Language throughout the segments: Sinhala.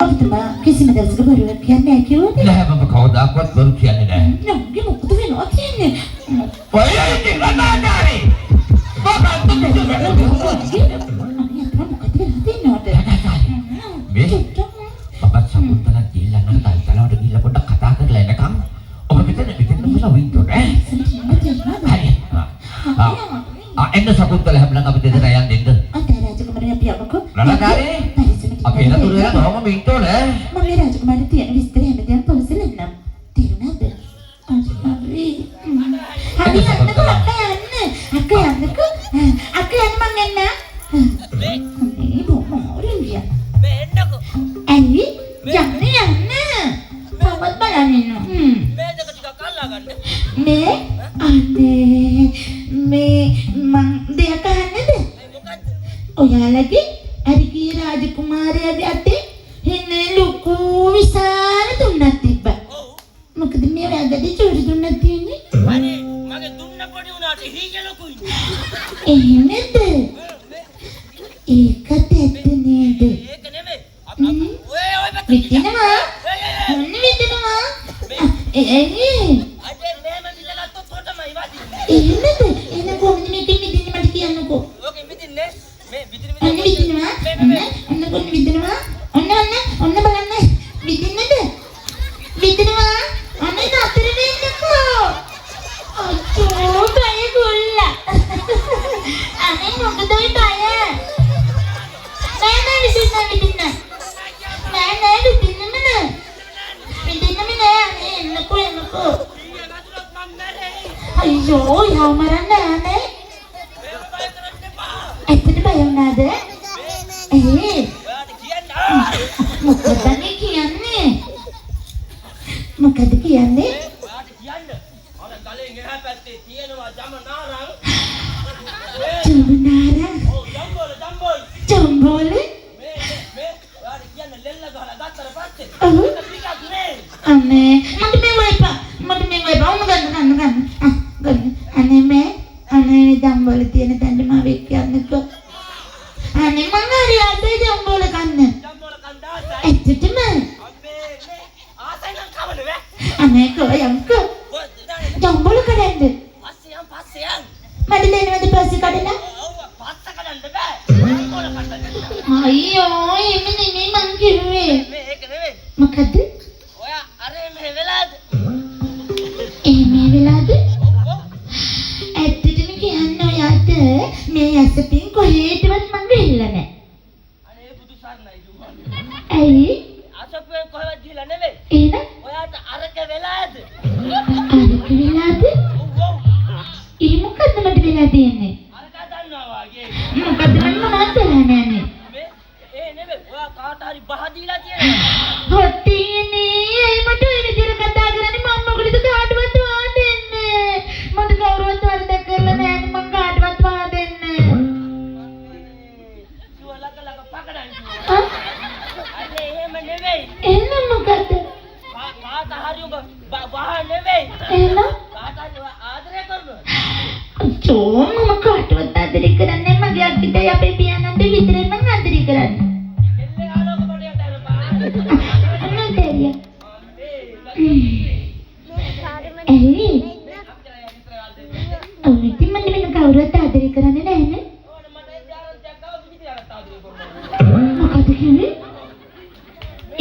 ඔබතුමා කිසිම දවසක බොරුවක් කියන්නේ නැහැ කිව්වද? නෑ මම කවදාකවත් බොරු කියන්නේ නෑ. නෝගේ මොකද වෙනවා කියන්නේ? ඔය ඉතින් අනාගාරේ. මේ අපත් සම්පූර්ණ ගිහිල්ලා නම් තල්තලවට ගිහිල්ලා පොඩ්ඩක් කතා කරලා එනකම් ඔබ මෙතන මොනවා වින්දෝ ඈ? හරි. එන්න සම්පූර්ණ හැමලන් අපි දෙදෙනා යන්න දෙන්න. අතේ රාජකුමාරයා අපි යමුකෝ. නලකාරේ අපි එන තුරු යන කොහොම වින්දෝ නේ? මම රාජකුමාරයා තියෙන විස්තර හැමදේම පොසලන්නම්. තේරුණාද? හරි. හරි යන්නකෝ අක්කා යන්න. අක්කා යන්නකෝ. අක්කා යන්න මං එන්න. මේ මොරින්දියා. මේ එන්නකෝ. ඇයි? යන්න යන්න. තවත් බලන්න ඉන්න. මේ දෙක ටිකක් අල්ලා ගන්න. මේ අනේ මේ මං දෙයක් අහන්නද? මොකද්ද? ඔයාලගේ අරිකී රාජකුමාරයාගේ අතේ එන්නේ ලොකු විශාල තුන්නක් තිබ්බා. ඔව්. මොකද මේ වැගදී චෝරි තුන්නක් තියෙන්නේ? අනේ මගේ දුන්න පොඩි උනාට හීගේ ලොකුයි. එහෙමද? ඒකත් ඇත්ත නේද? ඒක නෙමෙයි. ඔය පැත්තට විදිනවා. මොන විදිනවා? එයි අද මේම විදගත්තොත් කොටමයි වදින්නේ. එහෙමද? එන කොහොමද මේ දෙන්නේ මට කියන්නකෝ. ඕකෙ විදින්නේ මේ අන්න විදිනවා. අන්න කොහොමද විදිනවා? ඔන්න බලන්න. විදින්නද? විදිනවා. අන්න ඒක අතර වෙන්නකෝ. අච්චෝ බය ගොල්ලා. අනේ මොකද ඔය බය? නෑ විදින්න. නෑ විදින්නම නෑ. විදින්නම නෑ. අනේ එන්නකෝ. ඊයේ ගතුලක් මම මැරෙයි. අයියෝ යා මරන්න නෑ. මේක බය කරන්න එපා. ඇත්තට බය වුණාද? ඔයාට කියන්න. මොකද කියන්නේ? ඔයාට කියන්න. අර ගලෙන් එහා පැත්තේ තියෙනවා ජමනාරං. ජම්බනාරා ඔව් ජම්බෝල. ජම්බෝල මේ ඔයාට කියන්න ලෙල්ල ගහලා ගත්තට පස්සේ ඔව්. ඒක ටිකක් නේ. අනේ මට මේ වයිපා උන්න ගන්න අනේ ජම්බෝල තියෙන තැනට මාව එක්ක යන්නකෝ. අනේ මං හරි ආසයි ජම්බෝල කන්න. ජම්බෝල කණ්ඩායමයි. ඇත්තටම අම්මේ මේ ආසයි නම් කවද වේ? අනේ කොයන්කෝ කොහෙද දාන්නේ? ජම්බෝල කඩන්න. පස්සේ යන්. මට දෙන්නවද පස්සේ කඩලා? ඔව් පස්ස කඩන්න බෑ. ජම්බෝල කඩන්න. අයියෝ එමෙ නෙමෙයි මං කිව්වේ. මේ ඒක නෙවෙයි. මොකද? ඔයා අරේ මෙහෙ වෙලාද? එහෙම වෙලාද? ඔව්. ඇත්තටම කියන්න ඔයාට මේ ඇසපින් කොහෙටවත් මං ගිහිල්ලා නැහැ. අනේ බුදු සරණයි දුවන්නේ. ඇයි? අසප්පේ කොහෙවත් ගිහලා නෙවෙයි. එහෙනම් ඔයාට අරක වෙලාද? අරක වෙලාද? ඔව්. ඒ මොකද්ද මට වෙලා තියෙන්නේ? අරක දන්නවා වගේ. මොකද්ද මම මොනවද කරන්නේ මේ ඒ නෙවෙයි. ඔයා කාට හරි බහ දීලා තියෙනවා. හොට්ටිනේ ඇයි මට ඔය විදිහට කතා කරන්නේ? මම මොකටද කාටවත් වාදෙන්නේ? මට කවුරුවත් වරදක් කරලා නැහැ මං කාටවත් වාදෙන්නේ. සුවලක ලක පකඩන්. ආ අනේ එහෙම නෙවෙයි. එන්න මොකද්ද? කාට හරි ඔබ බහ නෙවෙයි. එහෙනම් කාට හරි ආදරය කරනවා. අච්චෝ මම කාටවත් ආදරේ කරන්නේ නැහැ. මගේ අක්කිටයි අපේ පියාණන්ට විතරයි මං ආදරේ කරන්නේ. එල්ලේ ආලෝක පඩියට යනවා. අන්න දෙරිය. ඇයි? ඔය ඉතින් මම වෙන කවුරුවත් ආදරේ කරන්නේ නැහැනේ. ඕන මට ඒ ආරංචියක් ආව විදිහට ආදරය කරනවා. මොකද කිව්වේ?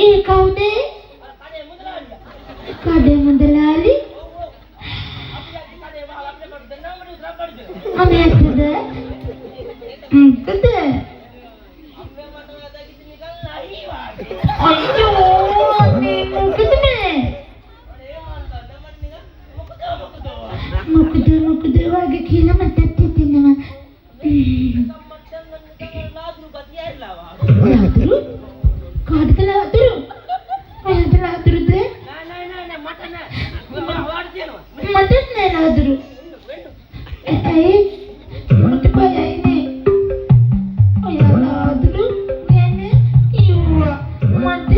ඒ කවුද? අර කඩේ මුදලාලියා. කඩේ මුදලාලි? ඔව්. අපි යද්දි කඩේ වහලා අපේ කොට දෙන්නාම නේ උදලා පඩිද. අනේ ඇත්තද? මොකද? අපේ මට ඔය දැකිට නිකන් නැහි වාගේ. අයියෝ අනේ මොකද මේ? අනේ මන්ට දෙමන් නිකන් මොකද? මොකද වගේ කියලා මටත් හිතෙනවා. සම්මතෙන් නිකන් ලාදුරු ගතිය ඇරිලා වාගේ. ලාතුරු? කාටද ලාතුරු? ඔයාට ලාතුරුද? නෑ මට නෑ. ඔයාට තියෙනවා. මටත් නෑ ලාතුරු. ඇයි? මට බයයිනේ. ඔයා ලාතුරු ගැන කිව්වා. මට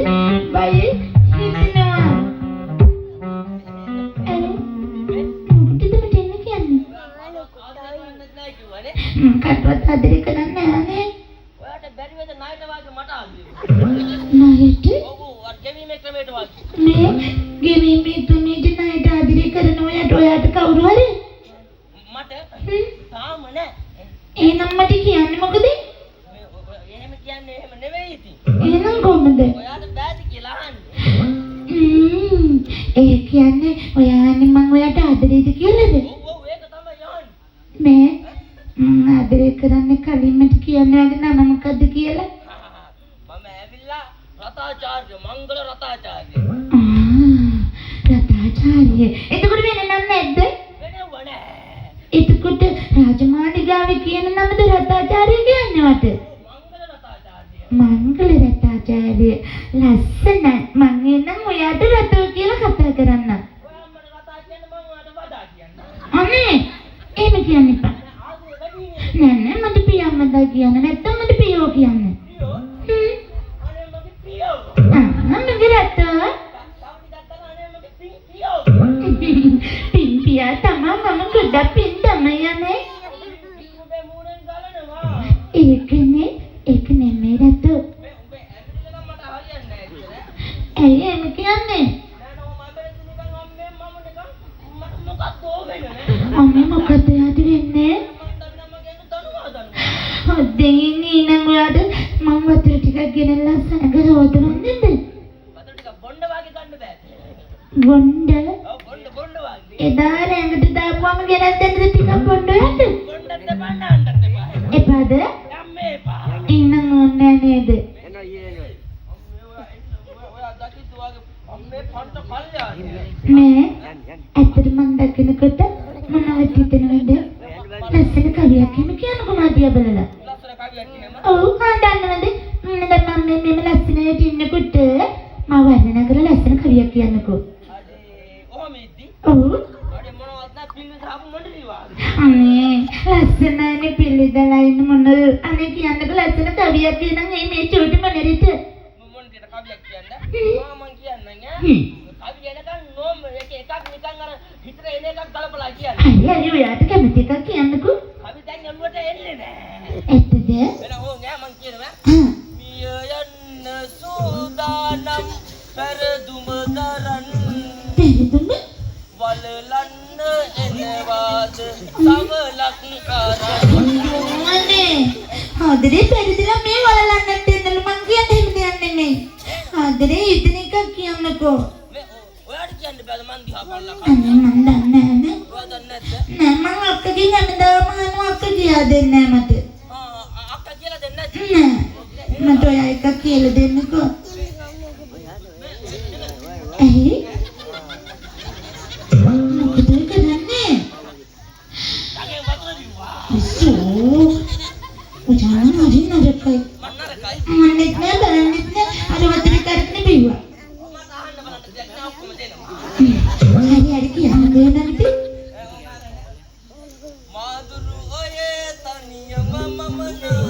බයයි හිතෙනවා. ඇයි? මොකටද මට එන්න කියන්නේ? කාටවත් ආදරේ කරන්නේ නැහැ නේ. ඔයාට බැරි වේද ණයට වාගේ මට ආදරේ. ණයට? ඔව් ගෙවීමේ ක්‍රමයට වාගේ. මේ ගෙවීමේ ක්‍රමයට ණයට ආදරේ කරන ඔයාට කවුරු හරි මට තාම නෑ. එහෙනම් මට කියන්නේ මොකද? එහෙම කියන්නේ එහෙම නෙවෙයි ඉතින්. එහෙනම් කොහොමද? ඔයාට බෑද කියලා අහන්නේ. ඒ කියන්නේ ඔයානේ මං ඔයාට ආදරේද කියලාද? ඔව් ඒක තමයි යන්නේ. මේ ආදරේ කරන්න කලින් මට කියන්නේ ඔයාගේ නම මොකද්ද කියලා? මම ඇවිල්ලා රතාචාර්ය මංගල රතාචාර්ය. රතාචාර්ය. එතකොට වෙන නම නැද්ද? වෙනව නෑ. එතකොට රාජමාලිගාවේ කියන නමද රතාචාර්ය කියන්නේ වට? මංගල රතාචාර්ය. මංගල රතාචාර්ය. ලස්සනයි. මං එනම් ඔයාට රතෝ කියලා කතා කරන්න. ඔයා මට රතා කියන්න මම ඔයාට වඩා කියන්න. අනේ එහෙම කියන්න එපා. ආදරේ වැඩි නේ. නෑ මට පියම්මදා කියන්න නැත්තම් මට පියෝ කියන්න. පියෝ. හ්ම්. අනේ මගේ පියෝ. මගේ රතෝ අනේ මගේ පියෝ. පිම්පියා තමා මම ගොඩක් පින් තමයි යන්නේ. උඹේ මූණෙන් ගලනවා. ඒක නෙමෙයි රතෝ. උඹේ ඇඟිල්ල මට හරියන්නේ නෑ. ඇයි එහෙම කියන්නේ? නෑ නෝ මම බෙරෙත් නිකන් අම්මේ මම නිකන් මට මොකක්ද වෙන්නේ. අම්මේ මොකද යාට වෙන්නේ? මම දන්නා මගේ දනුවා දන්නවා. හොද්දේ නීනම් ඔයාට මම වතුර ටිකක් ගෙනල්ලා සනග හොදරන්නේද? වතුර ටික බොණ්ඩ වාගේ ගන්න බෑ. බොණ්ඩ ඔව් බොණ්ඩ වාගේ. එදා රැඟට දාපුවම ගෙනත් දෙන්නද ටිකක් බොණ්ඩ ඔයාට? බොණ්ඩත් බණ්ඩන්නත් එපා. එපාද? යම්මේ එපා. එහෙනම් ඕනේ නේද? එනවා ඊයේ. ඔයා දකිත් වාගේ අම්මේ පන්ට කල්යාණි. මේ ඇත්තට මම දකිනකොට මොනවද හිතෙනවද? ලස්සන කවියක් එහෙම කියන්නකො මාතියා බලලා. ලස්සන කවියක් කියනම. ඔව් දන්නවද? දැන් මම මේ ලස්සනට ඉන්නකොට මම වර්ණනා කරලා ලස්සන කවියක් කියන්නකෝ. අනේ ඔහම ඉද්දි. ඔව්. අනේ මොනවද නැත් පිළිද හපු මොණ්ඩලි වාගේ. අනේ ලස්සනනේ පිළිදලා ඉන්න මොනද? අනේ කියන්නකෝ ලස්සන කවියක් කියනනම් මේ චූටි මොනරිට. මොණ්ඩේට කවියක් කියන්න. මම කියන්නම් ඈ. හ්ම්. කවිය එනකන් නෝම එකක් නිකන් අර හිතට එන එකක් ගලපලා කියන්න. අයියෝ ඔයාට කැමති එකක් කියන්නකෝ. කවි දැන් ඔළුවට එන්නේ නෑ. ඇත්තද? එන ඕන් ඈ මං කියනවා. මිය යන්න සූදානම් පෙරදුම දරන් පෙරදුම? වලලන්න එනවාද සවලක් අරන්. අනේ ආදරේ පෙරදිලා මේ වලලන්නත් එන්නලු මං කියන්නේ එහෙම දෙයක් නෙමෙයි. ආදරේ ඉතින් එකක් කියන්නකෝ. ඔයාට කියන්න බෑද මං දිහා බලලා අනේ මං දන්නේ නැහැ. ඔයා දන්නේ නැද්ද? නෑ මං අක්කගෙන් හැමදාම අහනවා අක්ක කියා දෙන්නේ නෑ මට. අක්කා කියලා දෙන්නේ නැද්ද? නෑ මට ඔයා එකක් කියලා දෙන්නකෝ. ඇයි? මොකද කරන්නේ? ඩගේ වතුර දිව්වා. සෝ ඔයා නරින් නරකයි. මං නරකයි. මන්නෙත් නෑ බලන්නෙත් නෑ අර වතුරේ කරන්නේ බිව්වා. මට අහන්න බලන්න දෙයක් නෑ ඔක්කොම දෙනවා. හරි කියන්නකෝ නේද? මාදුරු ඔයේ තනියම මම නා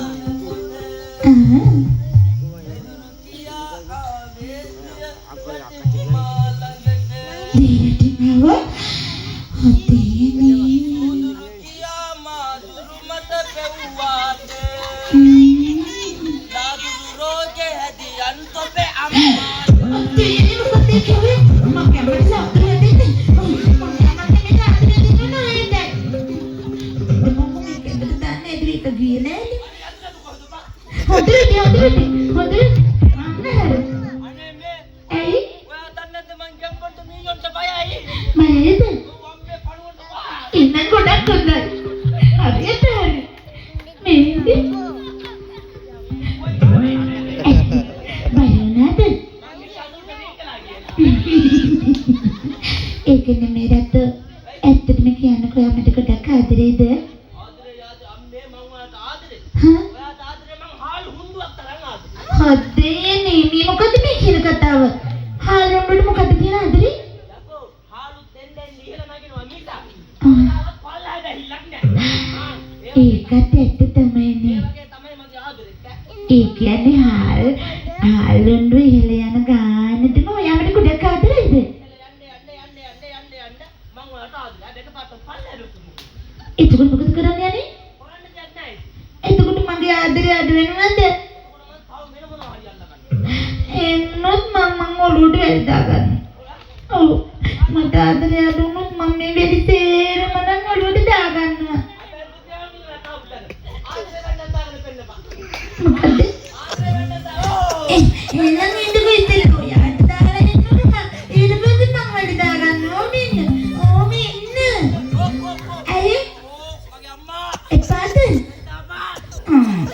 ඒකනේ මේ රට ඇත්තටම කියන්නකෝ යා මට ගොඩක් ආදරේද? ආදරේ යාද අම්මේ මං ඔයාට ආදරේ. හා? ඔයාට ආදරේ මං හාල් හුණ්ඩුවක් තරම් ආදරේ. හදේ නේ මොකද මේ කියන කතාව? හාල් රොම්බට මොකද කියන ආදරේ? යකෝ හාලුත් දෙන්නේ ඉහළ නගිනවා මිස. ඔයාලා පල්ලා ගහිල්ලක් නෑ. ඒකත් ඇත්ත තමයිනේ. ඒ වගේ තමයි මගේ ආදරෙත්. ඒ කියන්නේ හාල් රොම්බු ඉහළ යන ගානටම ඔයා මට ගොඩක් ආදරේද? මං ඔයාට ආදරේ. දෙක පාට පල්ලා රුතුමු. එතකොට මොකද කරන්න යන්නේ? කරන්න දෙයක් නෑ. එතකොට මගේ ආදරේ අඩු වෙනවද? මම තව වෙන මොනවා හරි අල්ලගන්න. එන්නොත් මම ඔළුවට වැල්දා ගන්න. ඔව්. මට ආදරේ අඩුනොත් මම මේ වෙඩි තේරම නම් ඔළුවට දා ගන්නවා. මොකද? එනම් ඉඳපු ඉතින් ඔයාට දාලා ඉන්නවා. ඊට පස්සේ මම වැඩි දා ගන්නවා මෙන්න. ඕම ඉන්න. ඇයි? එපාද?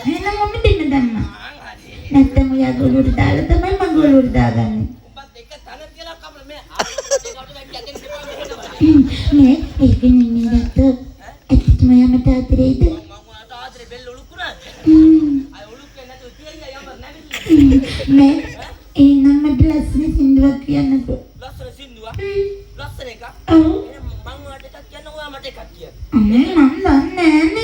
එහෙනම් මම දෙන්න දන්නවා. නැත්තම් ඔයා ගොළුවට දාලා තමයි මම ගොළුවට දාගන්නේ. මේ ඒක නෙමෙයි නැත්ද? ඇත්තටම යමට ආදරේද? මේ එනම් මට ලස්සන සින්දුවක් කියන්නකෝ. ලස්සන සින්දුවක්? ලස්සන එකක්? ඔව්. මම ඔයාට එකක් කියන්න ඔයා මට එකක් කියන්න. මම දන්නේ